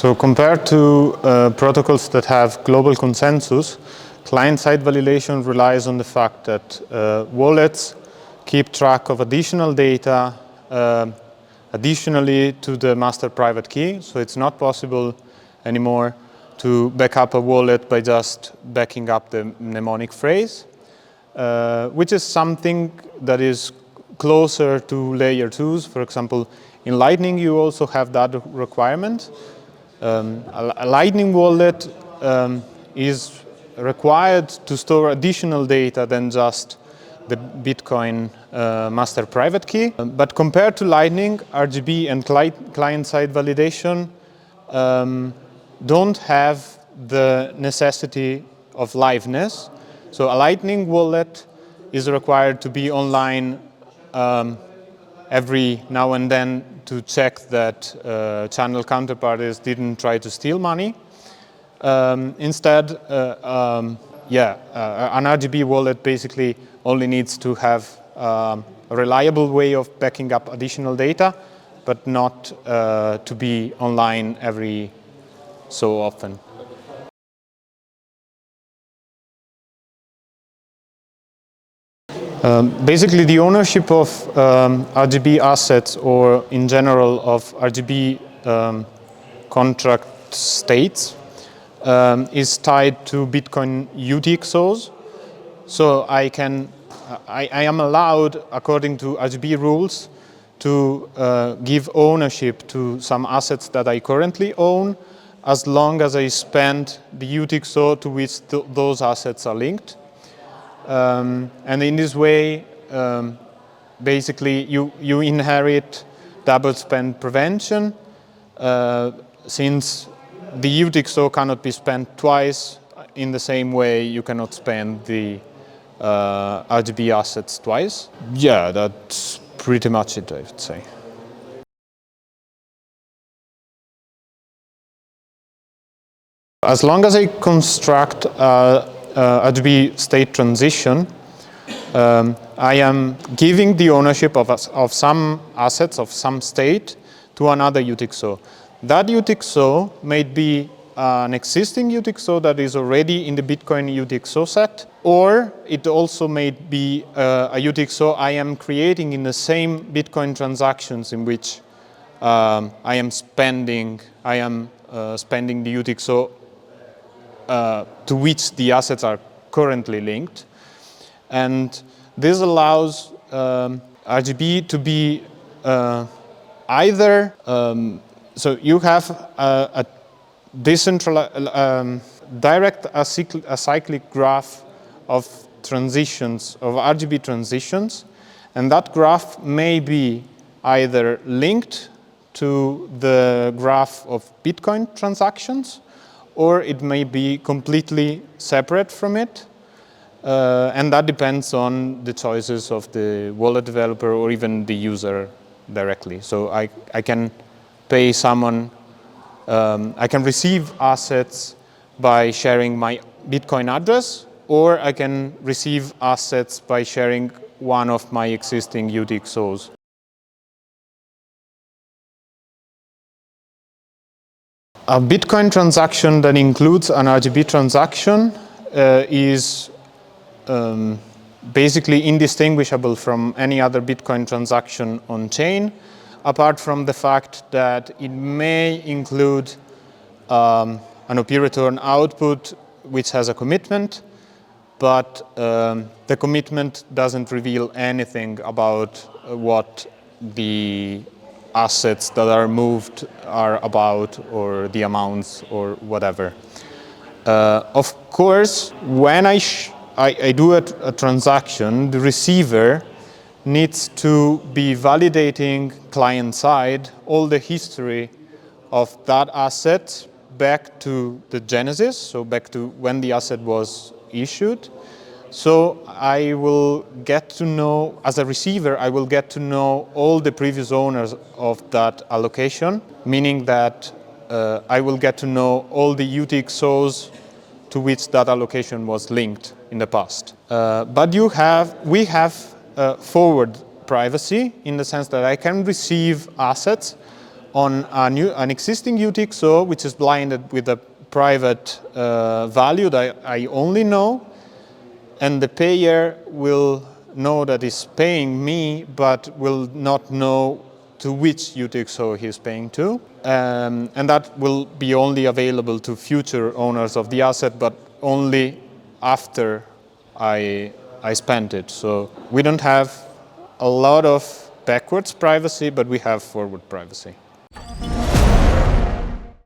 So compared to protocols that have global consensus, client-side validation relies on the fact that wallets keep track of additional data additionally to the master private key. So it's not possible anymore to back up a wallet by just backing up the mnemonic phrase, which is something that is closer to layer 2s. For example, in Lightning you also have that requirement. A Lightning wallet is required to store additional data than just the Bitcoin master private key. But compared to Lightning, RGB and client-side validation don't have the necessity of liveness. So a Lightning wallet is required to be online every now and then to check that channel counterparties didn't try to steal money. Instead, an RGB wallet basically only needs to have a reliable way of backing up additional data, but not to be online every so often. Basically, the ownership of RGB assets, or in general of RGB contract states, is tied to Bitcoin UTXOs. So I am allowed, according to RGB rules, to give ownership to some assets that I currently own, as long as I spend the UTXO to which those assets are linked. And in this way, basically, you inherit double spend prevention, since the UTXO cannot be spent twice. In the same way, you cannot spend the RGB assets twice. Yeah, that's pretty much it, I would say. As long as I construct RGB state transition, I am giving the ownership of some assets, of some state, to another UTXO. That UTXO may be an existing UTXO that is already in the Bitcoin UTXO set, or it also may be a UTXO I am creating in the same Bitcoin transactions in which I am spending the UTXO to which the assets are currently linked. And this allows RGB to be either, so you have a decentralized, direct acyclic graph of transitions, of RGB transitions, and that graph may be either linked to the graph of Bitcoin transactions, or it may be completely separate from it. And that depends on the choices of the wallet developer or even the user directly. So I can pay someone, I can receive assets by sharing my Bitcoin address, or I can receive assets by sharing one of my existing UTXOs. A Bitcoin transaction that includes an RGB transaction is basically indistinguishable from any other Bitcoin transaction on chain, apart from the fact that it may include an OP return output which has a commitment, but the commitment doesn't reveal anything about what the assets that are moved are about, or the amounts, or whatever. Of course, when I do a transaction, the receiver needs to be validating client-side all the history of that asset back to the genesis, so back to when the asset was issued. So I will get to know, as a receiver, I will get to know all the previous owners of that allocation, meaning that I will get to know all the UTXOs to which that allocation was linked in the past. But we have forward privacy, in the sense that I can receive assets on an existing UTXO, which is blinded with a private value that I only know, and the payer will know that he's paying me, but will not know to which UTXO he's paying to. And that will be only available to future owners of the asset, but only after I spent it. So we don't have a lot of backwards privacy, but we have forward privacy.